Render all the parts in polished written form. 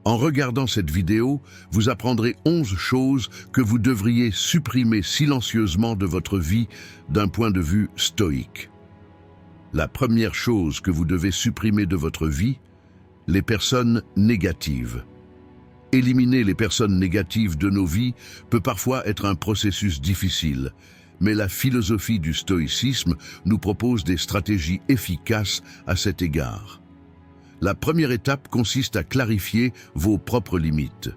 En regardant cette vidéo, vous apprendrez 11 choses que vous devriez supprimer silencieusement de votre vie d'un point de vue stoïque. La première chose que vous devez supprimer de votre vie, les personnes négatives. Éliminer les personnes négatives de nos vies peut parfois être un processus difficile, mais la philosophie du stoïcisme nous propose des stratégies efficaces à cet égard. La première étape consiste à clarifier vos propres limites.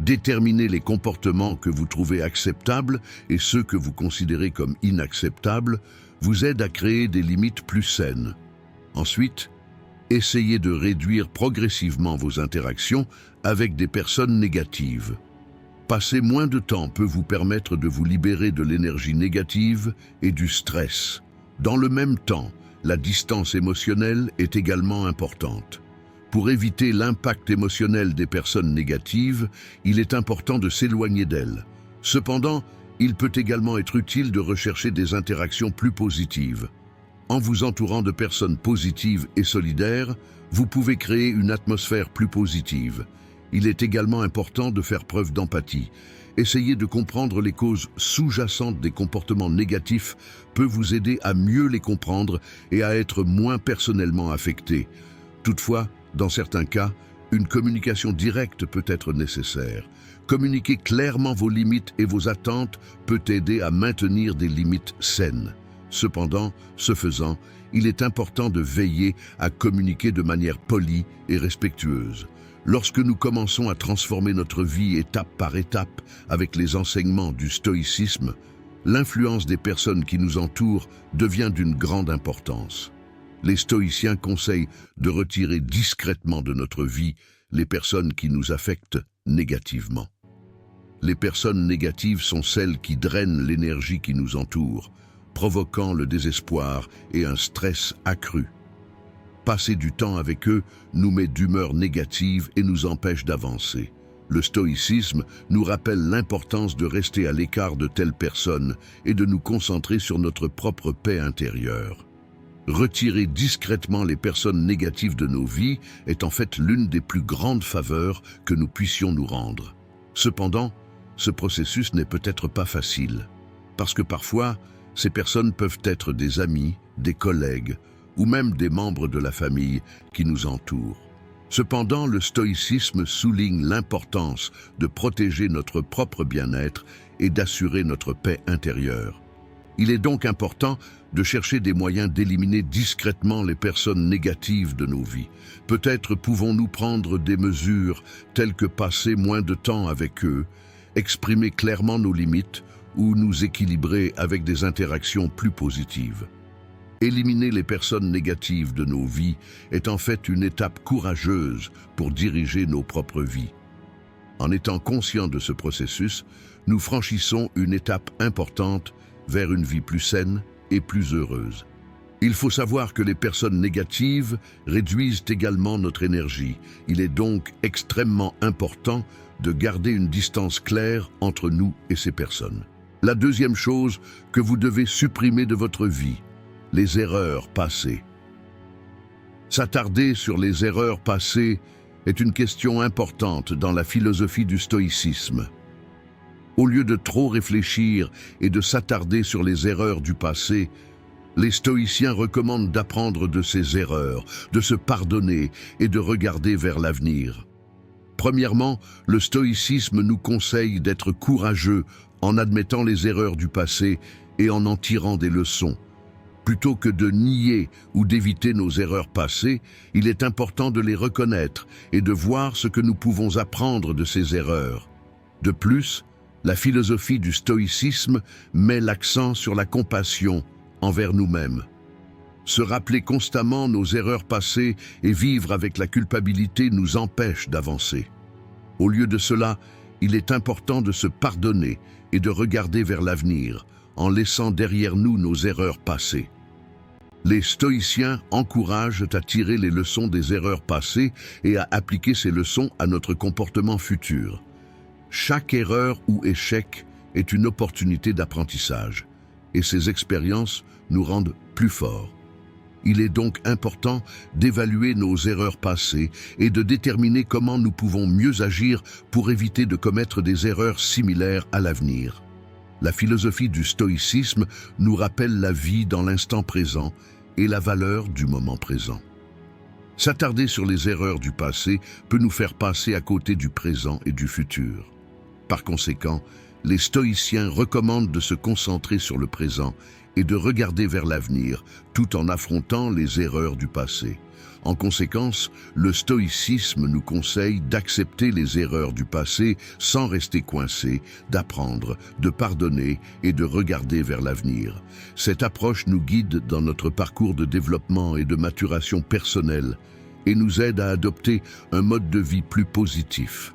Déterminer les comportements que vous trouvez acceptables et ceux que vous considérez comme inacceptables vous aide à créer des limites plus saines. Ensuite, essayez de réduire progressivement vos interactions avec des personnes négatives. Passer moins de temps peut vous permettre de vous libérer de l'énergie négative et du stress. Dans le même temps, la distance émotionnelle est également importante. Pour éviter l'impact émotionnel des personnes négatives, il est important de s'éloigner d'elles. Cependant, il peut également être utile de rechercher des interactions plus positives. En vous entourant de personnes positives et solidaires, vous pouvez créer une atmosphère plus positive. Il est également important de faire preuve d'empathie. Essayer de comprendre les causes sous-jacentes des comportements négatifs peut vous aider à mieux les comprendre et à être moins personnellement affecté. Toutefois, dans certains cas, une communication directe peut être nécessaire. Communiquer clairement vos limites et vos attentes peut aider à maintenir des limites saines. Cependant, ce faisant, il est important de veiller à communiquer de manière polie et respectueuse. Lorsque nous commençons à transformer notre vie étape par étape avec les enseignements du stoïcisme, l'influence des personnes qui nous entourent devient d'une grande importance. Les stoïciens conseillent de retirer discrètement de notre vie les personnes qui nous affectent négativement. Les personnes négatives sont celles qui drainent l'énergie qui nous entoure, provoquant le désespoir et un stress accru. Passer du temps avec eux nous met d'humeur négative et nous empêche d'avancer. Le stoïcisme nous rappelle l'importance de rester à l'écart de telles personnes et de nous concentrer sur notre propre paix intérieure. Retirer discrètement les personnes négatives de nos vies est en fait l'une des plus grandes faveurs que nous puissions nous rendre. Cependant, ce processus n'est peut-être pas facile, parce que parfois, ces personnes peuvent être des amis, des collègues, ou même des membres de la famille qui nous entourent. Cependant, le stoïcisme souligne l'importance de protéger notre propre bien-être et d'assurer notre paix intérieure. Il est donc important de chercher des moyens d'éliminer discrètement les personnes négatives de nos vies. Peut-être pouvons-nous prendre des mesures telles que passer moins de temps avec eux, exprimer clairement nos limites ou nous équilibrer avec des interactions plus positives. Éliminer les personnes négatives de nos vies est en fait une étape courageuse pour diriger nos propres vies. En étant conscients de ce processus, nous franchissons une étape importante vers une vie plus saine et plus heureuse. Il faut savoir que les personnes négatives réduisent également notre énergie. Il est donc extrêmement important de garder une distance claire entre nous et ces personnes. La deuxième chose que vous devez supprimer de votre vie, les erreurs passées. S'attarder sur les erreurs passées est une question importante dans la philosophie du stoïcisme. Au lieu de trop réfléchir et de s'attarder sur les erreurs du passé, les stoïciens recommandent d'apprendre de ces erreurs, de se pardonner et de regarder vers l'avenir. Premièrement, le stoïcisme nous conseille d'être courageux en admettant les erreurs du passé et en tirant des leçons. Plutôt que de nier ou d'éviter nos erreurs passées, il est important de les reconnaître et de voir ce que nous pouvons apprendre de ces erreurs. De plus, la philosophie du stoïcisme met l'accent sur la compassion envers nous-mêmes. Se rappeler constamment nos erreurs passées et vivre avec la culpabilité nous empêche d'avancer. Au lieu de cela, il est important de se pardonner et de regarder vers l'avenir, en laissant derrière nous nos erreurs passées. Les stoïciens encouragent à tirer les leçons des erreurs passées et à appliquer ces leçons à notre comportement futur. Chaque erreur ou échec est une opportunité d'apprentissage, et ces expériences nous rendent plus forts. Il est donc important d'évaluer nos erreurs passées et de déterminer comment nous pouvons mieux agir pour éviter de commettre des erreurs similaires à l'avenir. La philosophie du stoïcisme nous rappelle la vie dans l'instant présent et la valeur du moment présent. S'attarder sur les erreurs du passé peut nous faire passer à côté du présent et du futur. Par conséquent, les stoïciens recommandent de se concentrer sur le présent et de regarder vers l'avenir, tout en affrontant les erreurs du passé. En conséquence, le stoïcisme nous conseille d'accepter les erreurs du passé sans rester coincé, d'apprendre, de pardonner et de regarder vers l'avenir. Cette approche nous guide dans notre parcours de développement et de maturation personnelle et nous aide à adopter un mode de vie plus positif.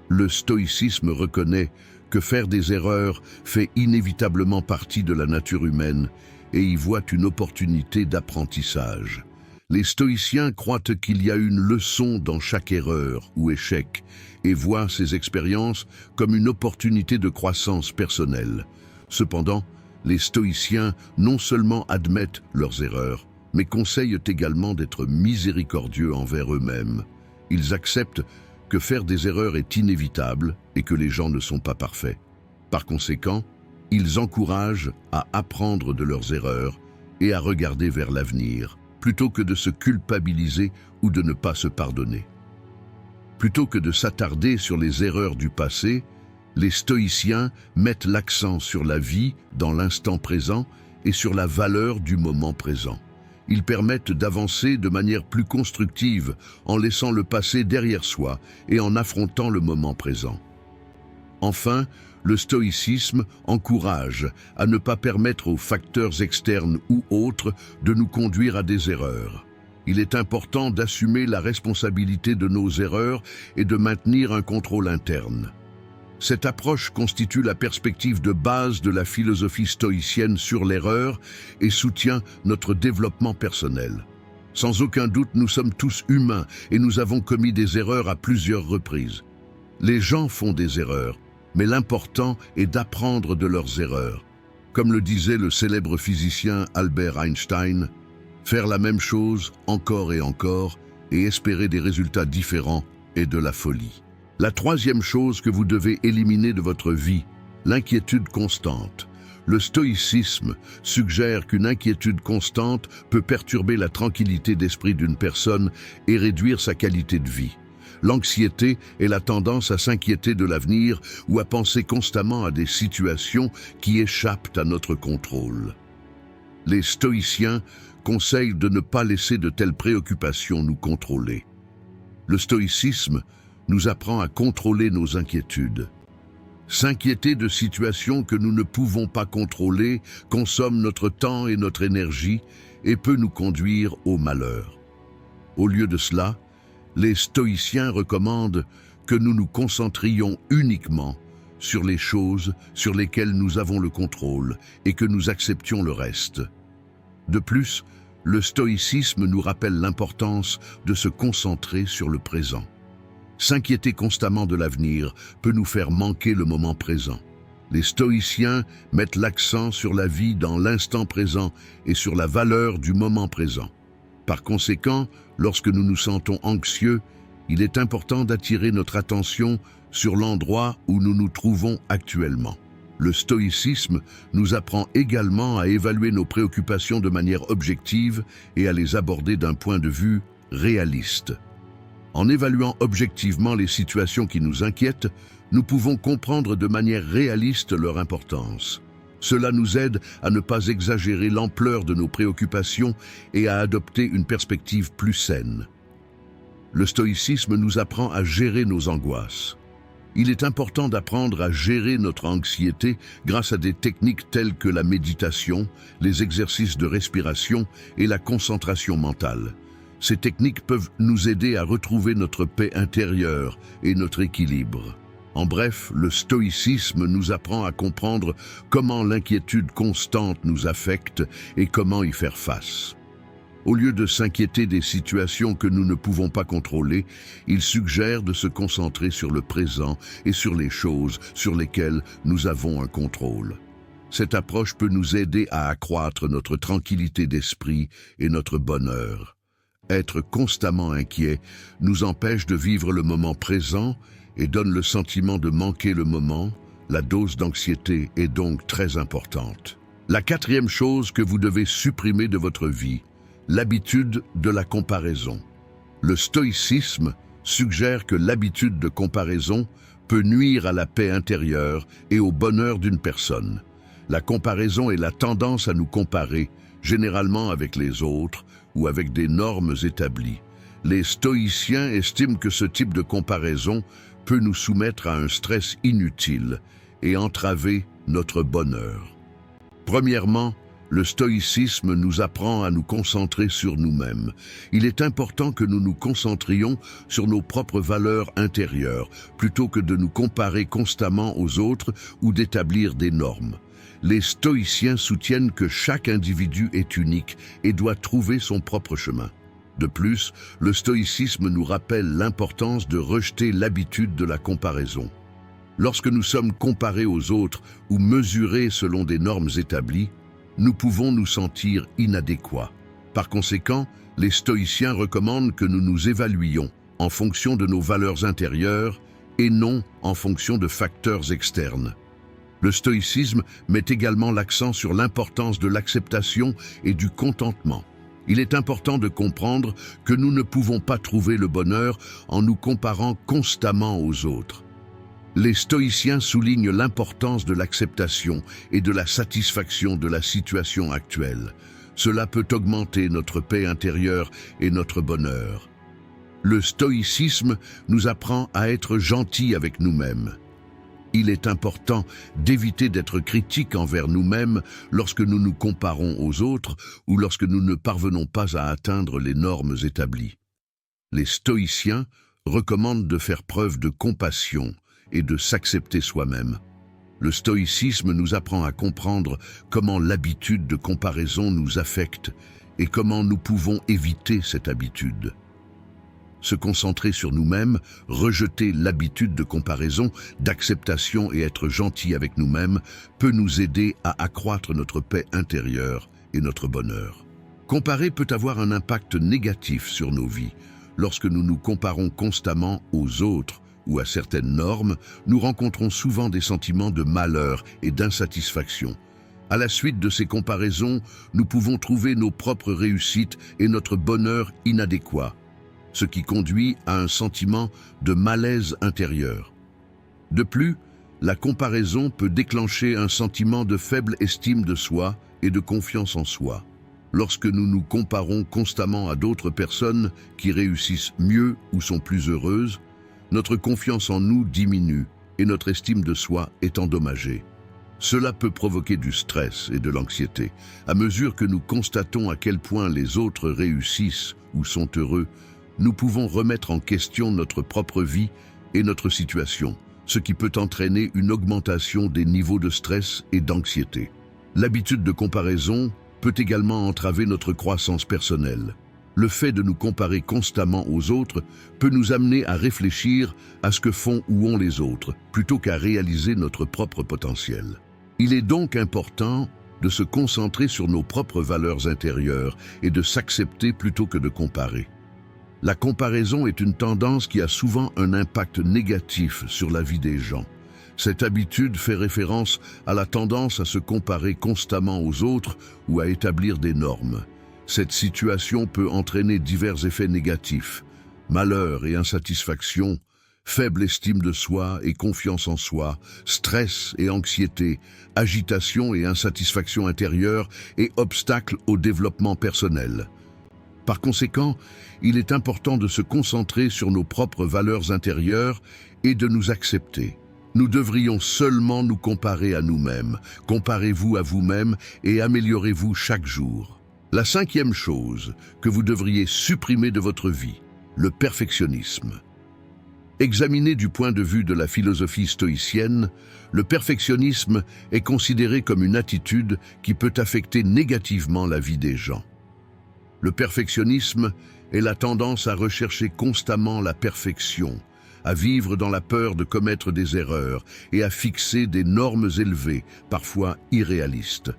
Le stoïcisme reconnaît que faire des erreurs fait inévitablement partie de la nature humaine et y voit une opportunité d'apprentissage. Les stoïciens croient qu'il y a une leçon dans chaque erreur ou échec et voient ces expériences comme une opportunité de croissance personnelle. Cependant, les stoïciens non seulement admettent leurs erreurs, mais conseillent également d'être miséricordieux envers eux-mêmes. Ils acceptent que faire des erreurs est inévitable et que les gens ne sont pas parfaits. Par conséquent, ils encouragent à apprendre de leurs erreurs et à regarder vers l'avenir, plutôt que de se culpabiliser ou de ne pas se pardonner. Plutôt que de s'attarder sur les erreurs du passé, les stoïciens mettent l'accent sur la vie dans l'instant présent et sur la valeur du moment présent. Ils permettent d'avancer de manière plus constructive en laissant le passé derrière soi et en affrontant le moment présent. Enfin, le stoïcisme encourage à ne pas permettre aux facteurs externes ou autres de nous conduire à des erreurs. Il est important d'assumer la responsabilité de nos erreurs et de maintenir un contrôle interne. Cette approche constitue la perspective de base de la philosophie stoïcienne sur l'erreur et soutient notre développement personnel. Sans aucun doute, nous sommes tous humains et nous avons commis des erreurs à plusieurs reprises. Les gens font des erreurs, mais l'important est d'apprendre de leurs erreurs. Comme le disait le célèbre physicien Albert Einstein, faire la même chose encore et encore et espérer des résultats différents est de la folie. La troisième chose que vous devez éliminer de votre vie, l'inquiétude constante. Le stoïcisme suggère qu'une inquiétude constante peut perturber la tranquillité d'esprit d'une personne et réduire sa qualité de vie. L'anxiété est la tendance à s'inquiéter de l'avenir ou à penser constamment à des situations qui échappent à notre contrôle. Les stoïciens conseillent de ne pas laisser de telles préoccupations nous contrôler. Le stoïcisme nous apprend à contrôler nos inquiétudes. S'inquiéter de situations que nous ne pouvons pas contrôler consomme notre temps et notre énergie et peut nous conduire au malheur. Au lieu de cela, les stoïciens recommandent que nous nous concentrions uniquement sur les choses sur lesquelles nous avons le contrôle et que nous acceptions le reste. De plus, le stoïcisme nous rappelle l'importance de se concentrer sur le présent. S'inquiéter constamment de l'avenir peut nous faire manquer le moment présent. Les stoïciens mettent l'accent sur la vie dans l'instant présent et sur la valeur du moment présent. Par conséquent, lorsque nous nous sentons anxieux, il est important d'attirer notre attention sur l'endroit où nous nous trouvons actuellement. Le stoïcisme nous apprend également à évaluer nos préoccupations de manière objective et à les aborder d'un point de vue réaliste. En évaluant objectivement les situations qui nous inquiètent, nous pouvons comprendre de manière réaliste leur importance. Cela nous aide à ne pas exagérer l'ampleur de nos préoccupations et à adopter une perspective plus saine. Le stoïcisme nous apprend à gérer nos angoisses. Il est important d'apprendre à gérer notre anxiété grâce à des techniques telles que la méditation, les exercices de respiration et la concentration mentale. Ces techniques peuvent nous aider à retrouver notre paix intérieure et notre équilibre. En bref, le stoïcisme nous apprend à comprendre comment l'inquiétude constante nous affecte et comment y faire face. Au lieu de s'inquiéter des situations que nous ne pouvons pas contrôler, il suggère de se concentrer sur le présent et sur les choses sur lesquelles nous avons un contrôle. Cette approche peut nous aider à accroître notre tranquillité d'esprit et notre bonheur. Être constamment inquiet nous empêche de vivre le moment présent et donne le sentiment de manquer le moment. La dose d'anxiété est donc très importante. La quatrième chose que vous devez supprimer de votre vie, l'habitude de la comparaison. Le stoïcisme suggère que l'habitude de comparaison peut nuire à la paix intérieure et au bonheur d'une personne. La comparaison est la tendance à nous comparer, généralement avec les autres ou avec des normes établies. Les stoïciens estiment que ce type de comparaison peut nous soumettre à un stress inutile et entraver notre bonheur. Premièrement, le stoïcisme nous apprend à nous concentrer sur nous-mêmes. Il est important que nous nous concentrions sur nos propres valeurs intérieures, plutôt que de nous comparer constamment aux autres ou d'établir des normes. Les stoïciens soutiennent que chaque individu est unique et doit trouver son propre chemin. De plus, le stoïcisme nous rappelle l'importance de rejeter l'habitude de la comparaison. Lorsque nous sommes comparés aux autres ou mesurés selon des normes établies, nous pouvons nous sentir inadéquats. Par conséquent, les stoïciens recommandent que nous nous évaluions en fonction de nos valeurs intérieures et non en fonction de facteurs externes. Le stoïcisme met également l'accent sur l'importance de l'acceptation et du contentement. Il est important de comprendre que nous ne pouvons pas trouver le bonheur en nous comparant constamment aux autres. Les stoïciens soulignent l'importance de l'acceptation et de la satisfaction de la situation actuelle. Cela peut augmenter notre paix intérieure et notre bonheur. Le stoïcisme nous apprend à être gentils avec nous-mêmes. Il est important d'éviter d'être critiques envers nous-mêmes lorsque nous nous comparons aux autres ou lorsque nous ne parvenons pas à atteindre les normes établies. Les stoïciens recommandent de faire preuve de compassion et de s'accepter soi-même. Le stoïcisme nous apprend à comprendre comment l'habitude de comparaison nous affecte et comment nous pouvons éviter cette habitude. Se concentrer sur nous-mêmes, rejeter l'habitude de comparaison, d'acceptation et être gentil avec nous-mêmes peut nous aider à accroître notre paix intérieure et notre bonheur. Comparer peut avoir un impact négatif sur nos vies. Lorsque nous nous comparons constamment aux autres ou à certaines normes, nous rencontrons souvent des sentiments de malheur et d'insatisfaction. À la suite de ces comparaisons, nous pouvons trouver nos propres réussites et notre bonheur inadéquats, ce qui conduit à un sentiment de malaise intérieur. De plus, la comparaison peut déclencher un sentiment de faible estime de soi et de confiance en soi. Lorsque nous nous comparons constamment à d'autres personnes qui réussissent mieux ou sont plus heureuses, notre confiance en nous diminue et notre estime de soi est endommagée. Cela peut provoquer du stress et de l'anxiété. À mesure que nous constatons à quel point les autres réussissent ou sont heureux, nous pouvons remettre en question notre propre vie et notre situation, ce qui peut entraîner une augmentation des niveaux de stress et d'anxiété. L'habitude de comparaison peut également entraver notre croissance personnelle. Le fait de nous comparer constamment aux autres peut nous amener à réfléchir à ce que font ou ont les autres, plutôt qu'à réaliser notre propre potentiel. Il est donc important de se concentrer sur nos propres valeurs intérieures et de s'accepter plutôt que de comparer. La comparaison est une tendance qui a souvent un impact négatif sur la vie des gens. Cette habitude fait référence à la tendance à se comparer constamment aux autres ou à établir des normes. Cette situation peut entraîner divers effets négatifs: malheur et insatisfaction, faible estime de soi et confiance en soi, stress et anxiété, agitation et insatisfaction intérieure et obstacles au développement personnel. Par conséquent, il est important de se concentrer sur nos propres valeurs intérieures et de nous accepter. Nous devrions seulement nous comparer à nous-mêmes. Comparez-vous à vous-même et améliorez-vous chaque jour. La cinquième chose que vous devriez supprimer de votre vie, le perfectionnisme. Examiné du point de vue de la philosophie stoïcienne, le perfectionnisme est considéré comme une attitude qui peut affecter négativement la vie des gens. Le perfectionnisme est la tendance à rechercher constamment la perfection, à vivre dans la peur de commettre des erreurs et à fixer des normes élevées, parfois irréalistes.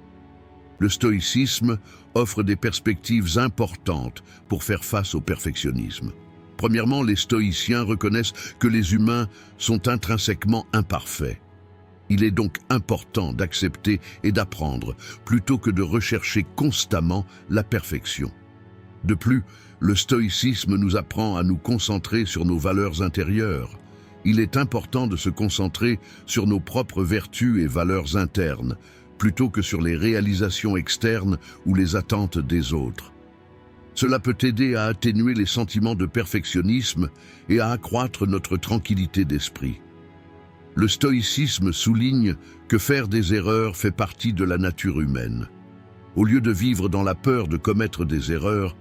Le stoïcisme offre des perspectives importantes pour faire face au perfectionnisme. Premièrement, les stoïciens reconnaissent que les humains sont intrinsèquement imparfaits. Il est donc important d'accepter et d'apprendre plutôt que de rechercher constamment la perfection. De plus, le stoïcisme nous apprend à nous concentrer sur nos valeurs intérieures. Il est important de se concentrer sur nos propres vertus et valeurs internes, plutôt que sur les réalisations externes ou les attentes des autres. Cela peut aider à atténuer les sentiments de perfectionnisme et à accroître notre tranquillité d'esprit. Le stoïcisme souligne que faire des erreurs fait partie de la nature humaine. Au lieu de vivre dans la peur de commettre des erreurs,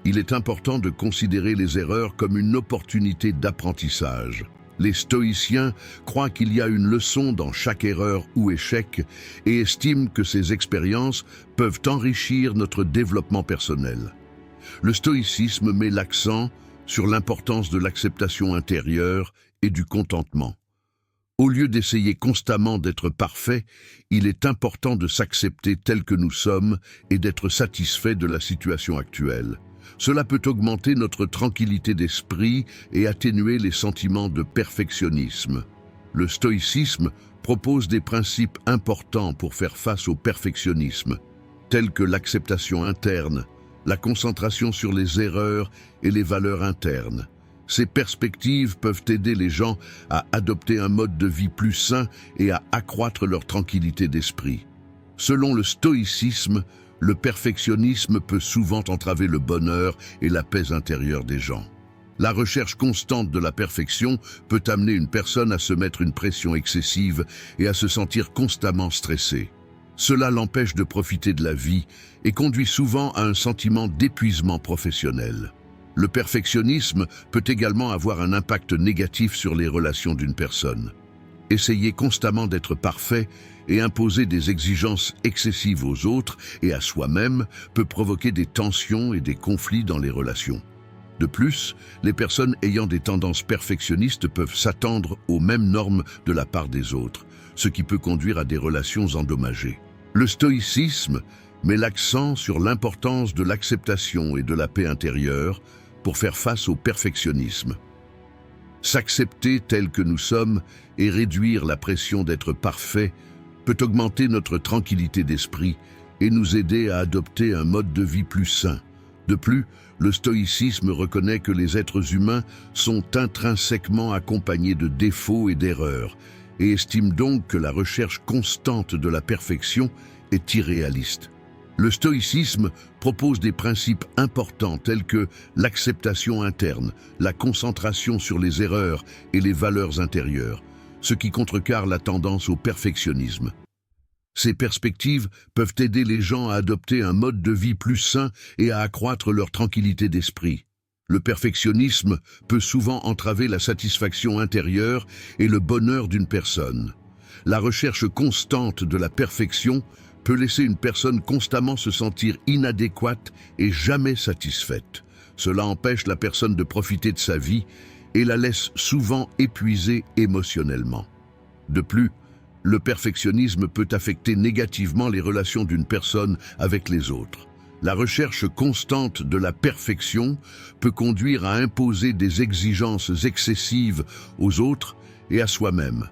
il est important de considérer les erreurs comme une opportunité d'apprentissage. Les stoïciens croient qu'il y a une leçon dans chaque erreur ou échec et estiment que ces expériences peuvent enrichir notre développement personnel. Le stoïcisme met l'accent sur l'importance de l'acceptation intérieure et du contentement. Au lieu d'essayer constamment d'être parfait, il est important de s'accepter tel que nous sommes et d'être satisfait de la situation actuelle. Cela peut augmenter notre tranquillité d'esprit et atténuer les sentiments de perfectionnisme. Le stoïcisme propose des principes importants pour faire face au perfectionnisme, tels que l'acceptation interne, la concentration sur les erreurs et les valeurs internes. Ces perspectives peuvent aider les gens à adopter un mode de vie plus sain et à accroître leur tranquillité d'esprit. Selon le stoïcisme, le perfectionnisme peut souvent entraver le bonheur et la paix intérieure des gens. La recherche constante de la perfection peut amener une personne à se mettre une pression excessive et à se sentir constamment stressé. Cela l'empêche de profiter de la vie et conduit souvent à un sentiment d'épuisement professionnel. Le perfectionnisme peut également avoir un impact négatif sur les relations d'une personne. Essayer constamment d'être parfait et imposer des exigences excessives aux autres et à soi-même peut provoquer des tensions et des conflits dans les relations. De plus, les personnes ayant des tendances perfectionnistes peuvent s'attendre aux mêmes normes de la part des autres, ce qui peut conduire à des relations endommagées. Le stoïcisme met l'accent sur l'importance de l'acceptation et de la paix intérieure pour faire face au perfectionnisme. S'accepter tel que nous sommes et réduire la pression d'être parfait peut augmenter notre tranquillité d'esprit et nous aider à adopter un mode de vie plus sain. De plus, le stoïcisme reconnaît que les êtres humains sont intrinsèquement accompagnés de défauts et d'erreurs et estime donc que la recherche constante de la perfection est irréaliste. Le stoïcisme propose des principes importants tels que l'acceptation interne, la concentration sur les erreurs et les valeurs intérieures, ce qui contrecarre la tendance au perfectionnisme. Ces perspectives peuvent aider les gens à adopter un mode de vie plus sain et à accroître leur tranquillité d'esprit. Le perfectionnisme peut souvent entraver la satisfaction intérieure et le bonheur d'une personne. La recherche constante de la perfection peut laisser une personne constamment se sentir inadéquate et jamais satisfaite. Cela empêche la personne de profiter de sa vie et la laisse souvent épuisée émotionnellement. De plus, le perfectionnisme peut affecter négativement les relations d'une personne avec les autres. La recherche constante de la perfection peut conduire à imposer des exigences excessives aux autres et à soi-même.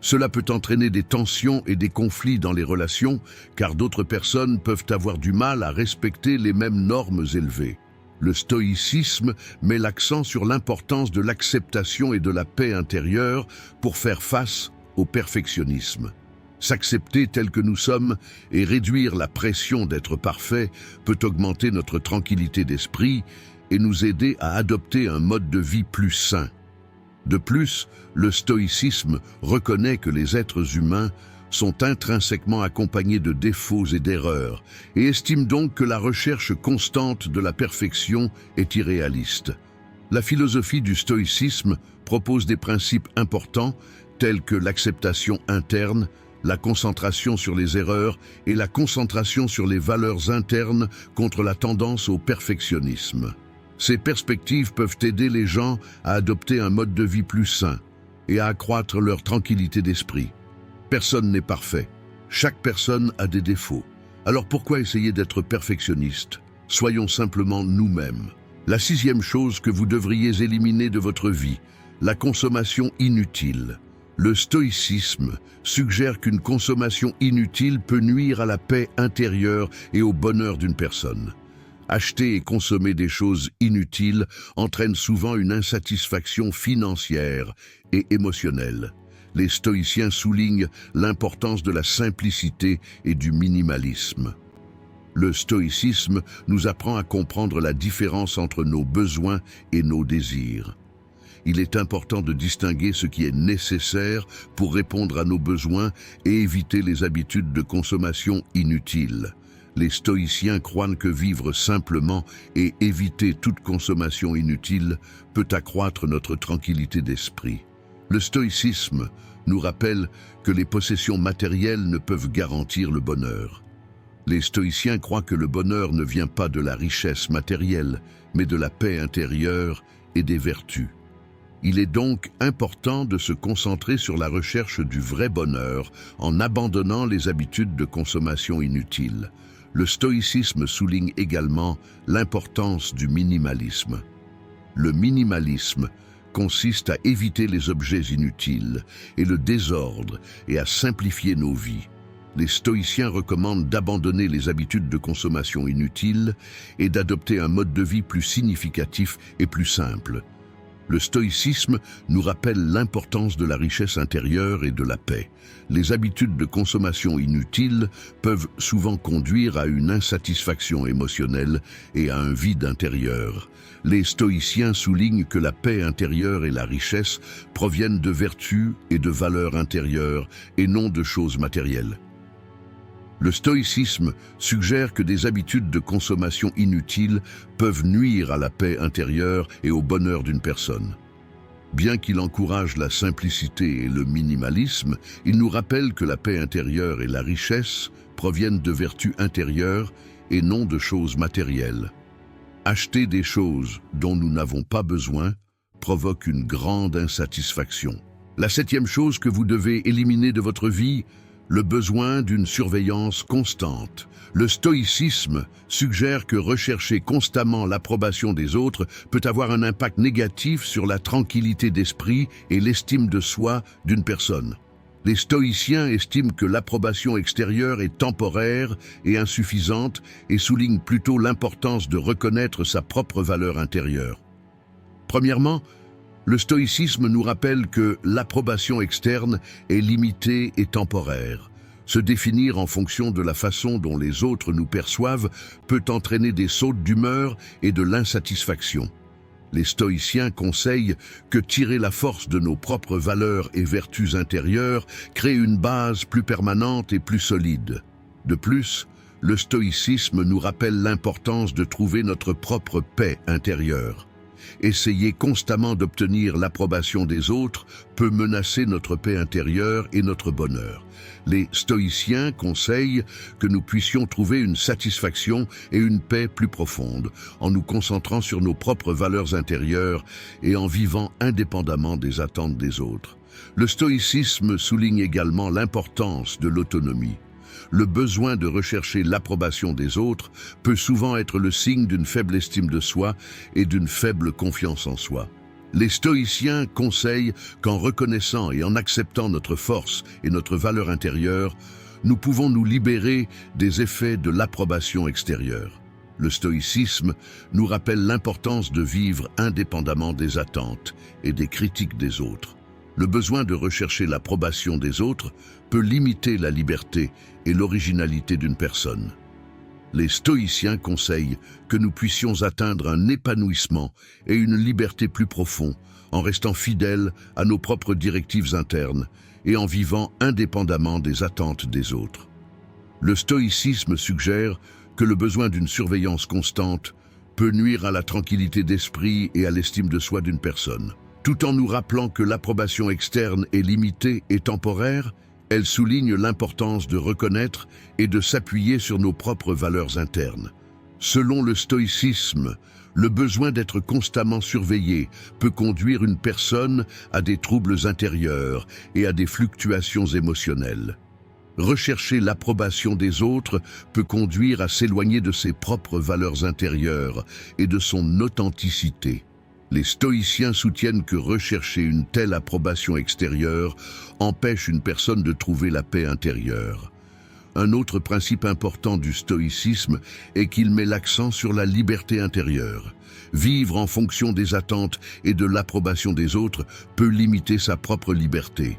Cela peut entraîner des tensions et des conflits dans les relations, car d'autres personnes peuvent avoir du mal à respecter les mêmes normes élevées. Le stoïcisme met l'accent sur l'importance de l'acceptation et de la paix intérieure pour faire face au perfectionnisme. S'accepter tel que nous sommes et réduire la pression d'être parfait peut augmenter notre tranquillité d'esprit et nous aider à adopter un mode de vie plus sain. De plus, le stoïcisme reconnaît que les êtres humains sont intrinsèquement accompagnés de défauts et d'erreurs et estime donc que la recherche constante de la perfection est irréaliste. La philosophie du stoïcisme propose des principes importants tels que l'acceptation interne, la concentration sur les erreurs et la concentration sur les valeurs internes contre la tendance au perfectionnisme. Ces perspectives peuvent aider les gens à adopter un mode de vie plus sain et à accroître leur tranquillité d'esprit. Personne n'est parfait. Chaque personne a des défauts. Alors pourquoi essayer d'être perfectionniste? Soyons simplement nous-mêmes. La sixième chose que vous devriez éliminer de votre vie, la consommation inutile. Le stoïcisme suggère qu'une consommation inutile peut nuire à la paix intérieure et au bonheur d'une personne. Acheter et consommer des choses inutiles entraîne souvent une insatisfaction financière et émotionnelle. Les stoïciens soulignent l'importance de la simplicité et du minimalisme. Le stoïcisme nous apprend à comprendre la différence entre nos besoins et nos désirs. Il est important de distinguer ce qui est nécessaire pour répondre à nos besoins et éviter les habitudes de consommation inutiles. Les stoïciens croient que vivre simplement et éviter toute consommation inutile peut accroître notre tranquillité d'esprit. Le stoïcisme nous rappelle que les possessions matérielles ne peuvent garantir le bonheur. Les stoïciens croient que le bonheur ne vient pas de la richesse matérielle, mais de la paix intérieure et des vertus. Il est donc important de se concentrer sur la recherche du vrai bonheur en abandonnant les habitudes de consommation inutiles. Le stoïcisme souligne également l'importance du minimalisme. Le minimalisme consiste à éviter les objets inutiles et le désordre et à simplifier nos vies. Les stoïciens recommandent d'abandonner les habitudes de consommation inutiles et d'adopter un mode de vie plus significatif et plus simple. Le stoïcisme nous rappelle l'importance de la richesse intérieure et de la paix. Les habitudes de consommation inutiles peuvent souvent conduire à une insatisfaction émotionnelle et à un vide intérieur. Les stoïciens soulignent que la paix intérieure et la richesse proviennent de vertus et de valeurs intérieures et non de choses matérielles. Le stoïcisme suggère que des habitudes de consommation inutiles peuvent nuire à la paix intérieure et au bonheur d'une personne. Bien qu'il encourage la simplicité et le minimalisme, il nous rappelle que la paix intérieure et la richesse proviennent de vertus intérieures et non de choses matérielles. Acheter des choses dont nous n'avons pas besoin provoque une grande insatisfaction. La septième chose que vous devez éliminer de votre vie, le besoin d'une surveillance constante. Le stoïcisme suggère que rechercher constamment l'approbation des autres peut avoir un impact négatif sur la tranquillité d'esprit et l'estime de soi d'une personne. Les stoïciens estiment que l'approbation extérieure est temporaire et insuffisante et soulignent plutôt l'importance de reconnaître sa propre valeur intérieure. Premièrement, le stoïcisme nous rappelle que l'approbation externe est limitée et temporaire. Se définir en fonction de la façon dont les autres nous perçoivent peut entraîner des sautes d'humeur et de l'insatisfaction. Les stoïciens conseillent que tirer la force de nos propres valeurs et vertus intérieures crée une base plus permanente et plus solide. De plus, le stoïcisme nous rappelle l'importance de trouver notre propre paix intérieure. Essayer constamment d'obtenir l'approbation des autres peut menacer notre paix intérieure et notre bonheur. Les stoïciens conseillent que nous puissions trouver une satisfaction et une paix plus profonde en nous concentrant sur nos propres valeurs intérieures et en vivant indépendamment des attentes des autres. Le stoïcisme souligne également l'importance de l'autonomie. Le besoin de rechercher l'approbation des autres peut souvent être le signe d'une faible estime de soi et d'une faible confiance en soi. Les stoïciens conseillent qu'en reconnaissant et en acceptant notre force et notre valeur intérieure, nous pouvons nous libérer des effets de l'approbation extérieure. Le stoïcisme nous rappelle l'importance de vivre indépendamment des attentes et des critiques des autres. Le besoin de rechercher l'approbation des autres peut limiter la liberté et l'originalité d'une personne. Les stoïciens conseillent que nous puissions atteindre un épanouissement et une liberté plus profonds en restant fidèles à nos propres directives internes et en vivant indépendamment des attentes des autres. Le stoïcisme suggère que le besoin d'une surveillance constante peut nuire à la tranquillité d'esprit et à l'estime de soi d'une personne. Tout en nous rappelant que l'approbation externe est limitée et temporaire, elle souligne l'importance de reconnaître et de s'appuyer sur nos propres valeurs internes. Selon le stoïcisme, le besoin d'être constamment surveillé peut conduire une personne à des troubles intérieurs et à des fluctuations émotionnelles. Rechercher l'approbation des autres peut conduire à s'éloigner de ses propres valeurs intérieures et de son authenticité. Les stoïciens soutiennent que rechercher une telle approbation extérieure empêche une personne de trouver la paix intérieure. Un autre principe important du stoïcisme est qu'il met l'accent sur la liberté intérieure. Vivre en fonction des attentes et de l'approbation des autres peut limiter sa propre liberté.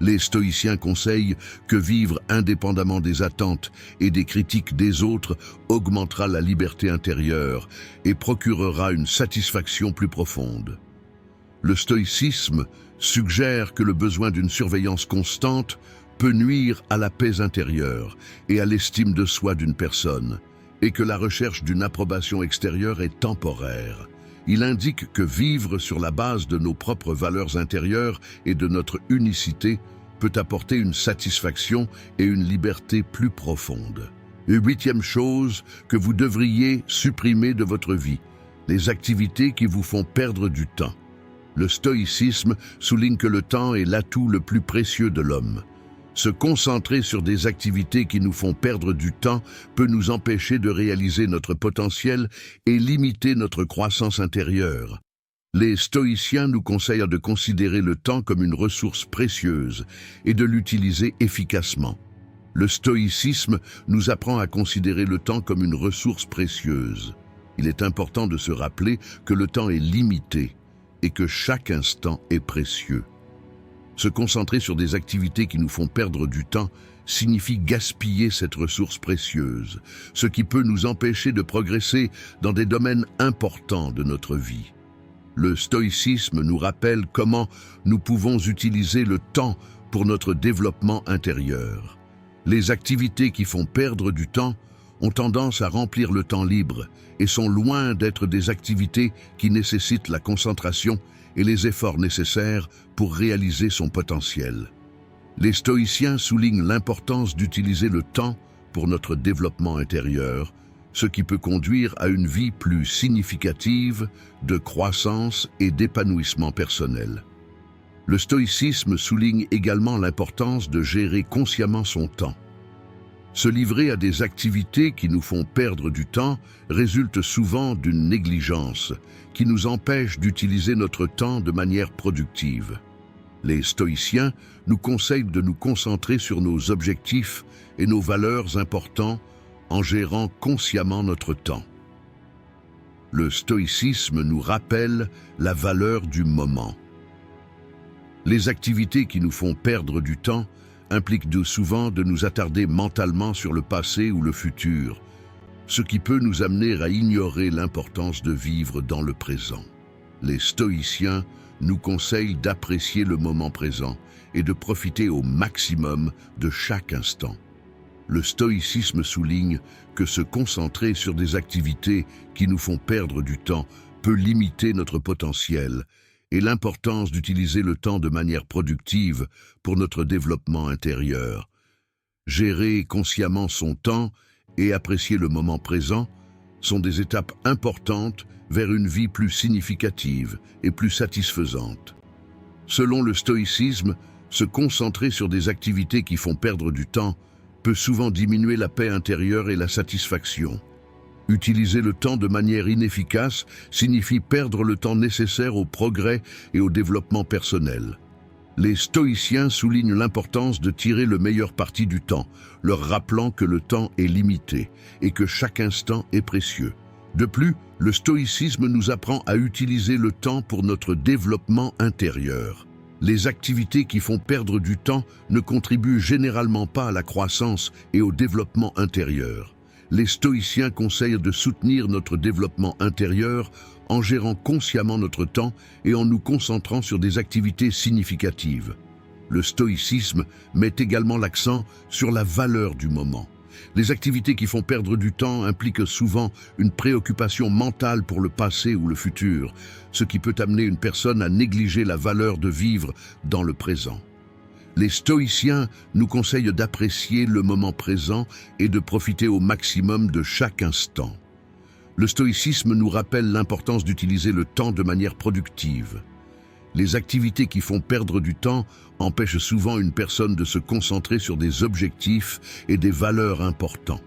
Les stoïciens conseillent que vivre indépendamment des attentes et des critiques des autres augmentera la liberté intérieure et procurera une satisfaction plus profonde. Le stoïcisme suggère que le besoin d'une surveillance constante peut nuire à la paix intérieure et à l'estime de soi d'une personne, et que la recherche d'une approbation extérieure est temporaire. Il indique que vivre sur la base de nos propres valeurs intérieures et de notre unicité peut apporter une satisfaction et une liberté plus profonde. Et huitième chose que vous devriez supprimer de votre vie, les activités qui vous font perdre du temps. Le stoïcisme souligne que le temps est l'atout le plus précieux de l'homme. Se concentrer sur des activités qui nous font perdre du temps peut nous empêcher de réaliser notre potentiel et limiter notre croissance intérieure. Les stoïciens nous conseillent de considérer le temps comme une ressource précieuse et de l'utiliser efficacement. Le stoïcisme nous apprend à considérer le temps comme une ressource précieuse. Il est important de se rappeler que le temps est limité et que chaque instant est précieux. Se concentrer sur des activités qui nous font perdre du temps signifie gaspiller cette ressource précieuse, ce qui peut nous empêcher de progresser dans des domaines importants de notre vie. Le stoïcisme nous rappelle comment nous pouvons utiliser le temps pour notre développement intérieur. Les activités qui font perdre du temps ont tendance à remplir le temps libre et sont loin d'être des activités qui nécessitent la concentration et les efforts nécessaires pour réaliser son potentiel. Les stoïciens soulignent l'importance d'utiliser le temps pour notre développement intérieur, ce qui peut conduire à une vie plus significative de croissance et d'épanouissement personnel. Le stoïcisme souligne également l'importance de gérer consciemment son temps. Se livrer à des activités qui nous font perdre du temps résulte souvent d'une négligence qui nous empêche d'utiliser notre temps de manière productive. Les stoïciens nous conseillent de nous concentrer sur nos objectifs et nos valeurs importants en gérant consciemment notre temps. Le stoïcisme nous rappelle la valeur du moment. Les activités qui nous font perdre du temps implique souvent de nous attarder mentalement sur le passé ou le futur, ce qui peut nous amener à ignorer l'importance de vivre dans le présent. Les stoïciens nous conseillent d'apprécier le moment présent et de profiter au maximum de chaque instant. Le stoïcisme souligne que se concentrer sur des activités qui nous font perdre du temps peut limiter notre potentiel et l'importance d'utiliser le temps de manière productive pour notre développement intérieur. Gérer consciemment son temps et apprécier le moment présent sont des étapes importantes vers une vie plus significative et plus satisfaisante. Selon le stoïcisme, se concentrer sur des activités qui font perdre du temps peut souvent diminuer la paix intérieure et la satisfaction. Utiliser le temps de manière inefficace signifie perdre le temps nécessaire au progrès et au développement personnel. Les stoïciens soulignent l'importance de tirer le meilleur parti du temps, leur rappelant que le temps est limité et que chaque instant est précieux. De plus, le stoïcisme nous apprend à utiliser le temps pour notre développement intérieur. Les activités qui font perdre du temps ne contribuent généralement pas à la croissance et au développement intérieur. Les stoïciens conseillent de soutenir notre développement intérieur en gérant consciemment notre temps et en nous concentrant sur des activités significatives. Le stoïcisme met également l'accent sur la valeur du moment. Les activités qui font perdre du temps impliquent souvent une préoccupation mentale pour le passé ou le futur, ce qui peut amener une personne à négliger la valeur de vivre dans le présent. Les stoïciens nous conseillent d'apprécier le moment présent et de profiter au maximum de chaque instant. Le stoïcisme nous rappelle l'importance d'utiliser le temps de manière productive. Les activités qui font perdre du temps empêchent souvent une personne de se concentrer sur des objectifs et des valeurs importants.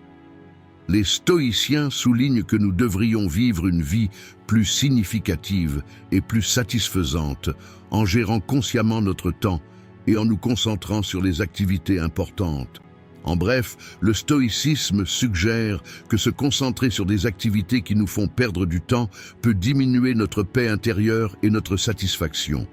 Les stoïciens soulignent que nous devrions vivre une vie plus significative et plus satisfaisante en gérant consciemment notre temps et en nous concentrant sur les activités importantes. En bref, le stoïcisme suggère que se concentrer sur des activités qui nous font perdre du temps peut diminuer notre paix intérieure et notre satisfaction.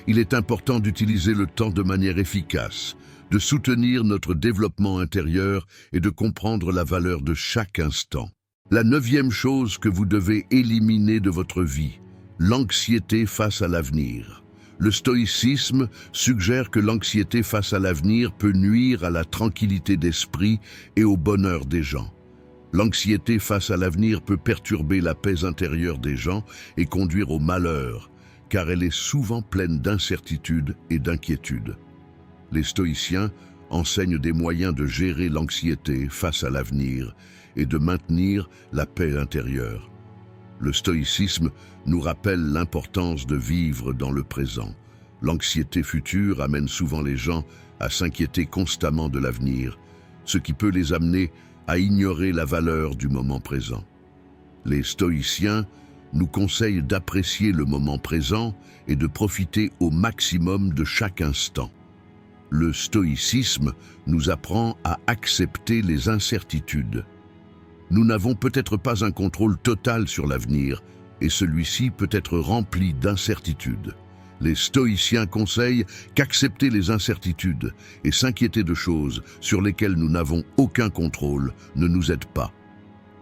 Il est important d'utiliser le temps de manière efficace, de soutenir notre développement intérieur et de comprendre la valeur de chaque instant. La 9e chose que vous devez éliminer de votre vie, l'anxiété face à l'avenir. Le stoïcisme suggère que l'anxiété face à l'avenir peut nuire à la tranquillité d'esprit et au bonheur des gens. L'anxiété face à l'avenir peut perturber la paix intérieure des gens et conduire au malheur, car elle est souvent pleine d'incertitudes et d'inquiétudes. Les stoïciens enseignent des moyens de gérer l'anxiété face à l'avenir et de maintenir la paix intérieure. Le stoïcisme nous rappelle l'importance de vivre dans le présent. L'anxiété future amène souvent les gens à s'inquiéter constamment de l'avenir, ce qui peut les amener à ignorer la valeur du moment présent. Les stoïciens nous conseillent d'apprécier le moment présent et de profiter au maximum de chaque instant. Le stoïcisme nous apprend à accepter les incertitudes. Nous n'avons peut-être pas un contrôle total sur l'avenir, et celui-ci peut être rempli d'incertitudes. Les stoïciens conseillent qu'accepter les incertitudes et s'inquiéter de choses sur lesquelles nous n'avons aucun contrôle ne nous aide pas.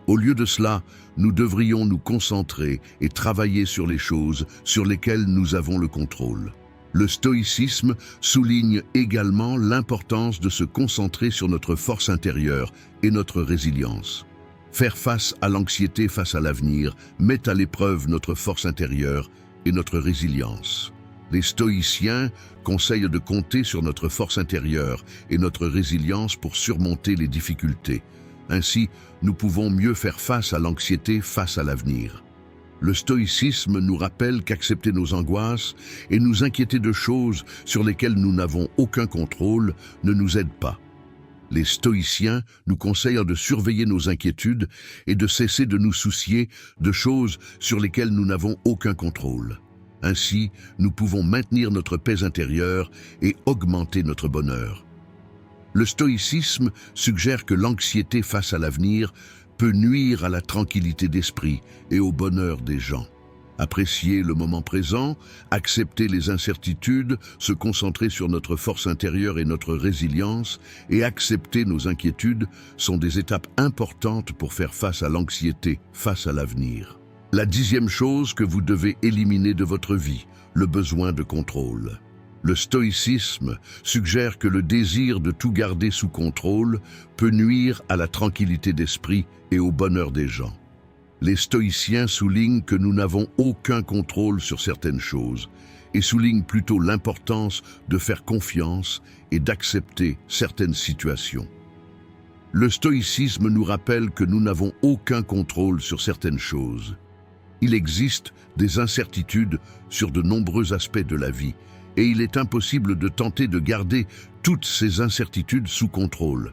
Au lieu de cela, nous devrions nous concentrer et travailler sur les choses sur lesquelles nous avons le contrôle. Le stoïcisme souligne également l'importance de se concentrer sur notre force intérieure et notre résilience. Faire face à l'anxiété face à l'avenir met à l'épreuve notre force intérieure et notre résilience. Les stoïciens conseillent de compter sur notre force intérieure et notre résilience pour surmonter les difficultés. Ainsi, nous pouvons mieux faire face à l'anxiété face à l'avenir. Le stoïcisme nous rappelle qu'accepter nos angoisses et nous inquiéter de choses sur lesquelles nous n'avons aucun contrôle ne nous aide pas. Les stoïciens nous conseillent de surveiller nos inquiétudes et de cesser de nous soucier de choses sur lesquelles nous n'avons aucun contrôle. Ainsi, nous pouvons maintenir notre paix intérieure et augmenter notre bonheur. Le stoïcisme suggère que l'anxiété face à l'avenir peut nuire à la tranquillité d'esprit et au bonheur des gens. Apprécier le moment présent, accepter les incertitudes, se concentrer sur notre force intérieure et notre résilience, et accepter nos inquiétudes sont des étapes importantes pour faire face à l'anxiété face à l'avenir. La 10e chose que vous devez éliminer de votre vie, le besoin de contrôle. Le stoïcisme suggère que le désir de tout garder sous contrôle peut nuire à la tranquillité d'esprit et au bonheur des gens. Les stoïciens soulignent que nous n'avons aucun contrôle sur certaines choses et soulignent plutôt l'importance de faire confiance et d'accepter certaines situations. Le stoïcisme nous rappelle que nous n'avons aucun contrôle sur certaines choses. Il existe des incertitudes sur de nombreux aspects de la vie et il est impossible de tenter de garder toutes ces incertitudes sous contrôle.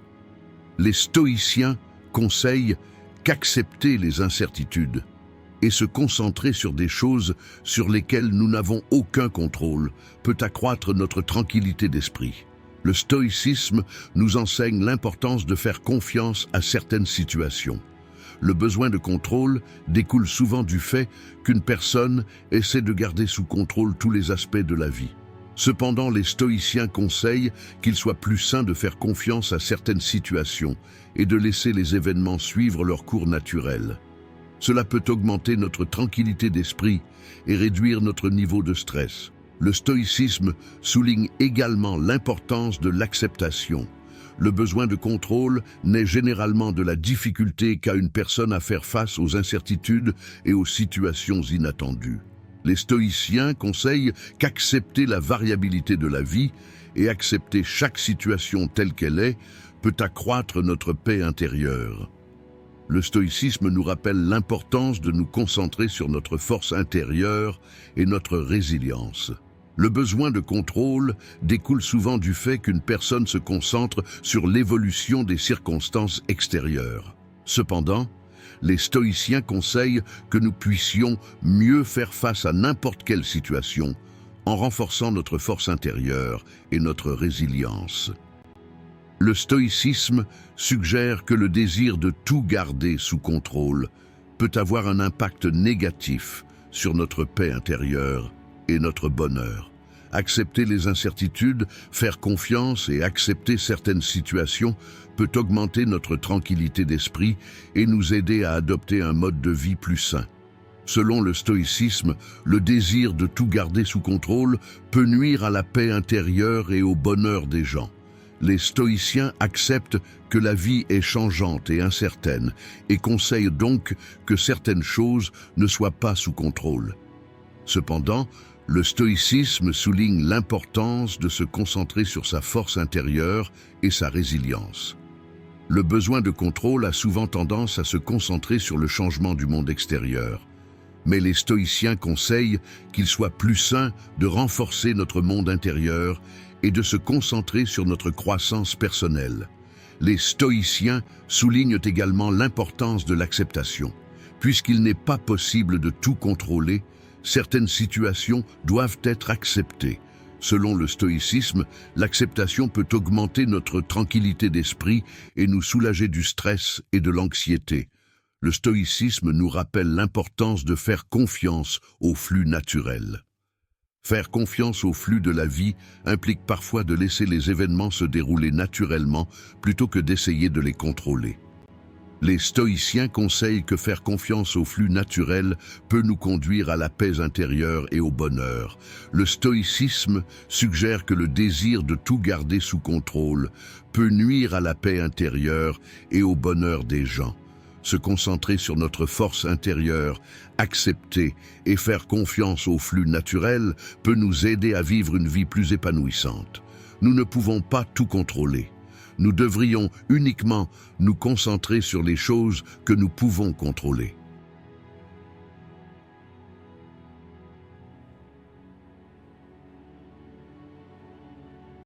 Les stoïciens conseillent qu'accepter les incertitudes et se concentrer sur des choses sur lesquelles nous n'avons aucun contrôle peut accroître notre tranquillité d'esprit. Le stoïcisme nous enseigne l'importance de faire confiance à certaines situations. Le besoin de contrôle découle souvent du fait qu'une personne essaie de garder sous contrôle tous les aspects de la vie. Cependant, les stoïciens conseillent qu'il soit plus sain de faire confiance à certaines situations et de laisser les événements suivre leur cours naturel. Cela peut augmenter notre tranquillité d'esprit et réduire notre niveau de stress. Le stoïcisme souligne également l'importance de l'acceptation. Le besoin de contrôle naît généralement de la difficulté qu'a une personne à faire face aux incertitudes et aux situations inattendues. Les stoïciens conseillent qu'accepter la variabilité de la vie et accepter chaque situation telle qu'elle est peut accroître notre paix intérieure. Le stoïcisme nous rappelle l'importance de nous concentrer sur notre force intérieure et notre résilience. Le besoin de contrôle découle souvent du fait qu'une personne se concentre sur l'évolution des circonstances extérieures. Cependant, les stoïciens conseillent que nous puissions mieux faire face à n'importe quelle situation en renforçant notre force intérieure et notre résilience. Le stoïcisme suggère que le désir de tout garder sous contrôle peut avoir un impact négatif sur notre paix intérieure et notre bonheur. Accepter les incertitudes, faire confiance et accepter certaines situations peut augmenter notre tranquillité d'esprit et nous aider à adopter un mode de vie plus sain. Selon le stoïcisme, le désir de tout garder sous contrôle peut nuire à la paix intérieure et au bonheur des gens. Les stoïciens acceptent que la vie est changeante et incertaine et conseillent donc que certaines choses ne soient pas sous contrôle. Cependant, le stoïcisme souligne l'importance de se concentrer sur sa force intérieure et sa résilience. Le besoin de contrôle a souvent tendance à se concentrer sur le changement du monde extérieur. Mais les stoïciens conseillent qu'il soit plus sain de renforcer notre monde intérieur et de se concentrer sur notre croissance personnelle. Les stoïciens soulignent également l'importance de l'acceptation. Puisqu'il n'est pas possible de tout contrôler, certaines situations doivent être acceptées. Selon le stoïcisme, l'acceptation peut augmenter notre tranquillité d'esprit et nous soulager du stress et de l'anxiété. Le stoïcisme nous rappelle l'importance de faire confiance au flux naturel. Faire confiance au flux de la vie implique parfois de laisser les événements se dérouler naturellement plutôt que d'essayer de les contrôler. Les stoïciens conseillent que faire confiance au flux naturel peut nous conduire à la paix intérieure et au bonheur. Le stoïcisme suggère que le désir de tout garder sous contrôle peut nuire à la paix intérieure et au bonheur des gens. Se concentrer sur notre force intérieure, accepter et faire confiance au flux naturel peut nous aider à vivre une vie plus épanouissante. Nous ne pouvons pas tout contrôler. Nous devrions uniquement nous concentrer sur les choses que nous pouvons contrôler.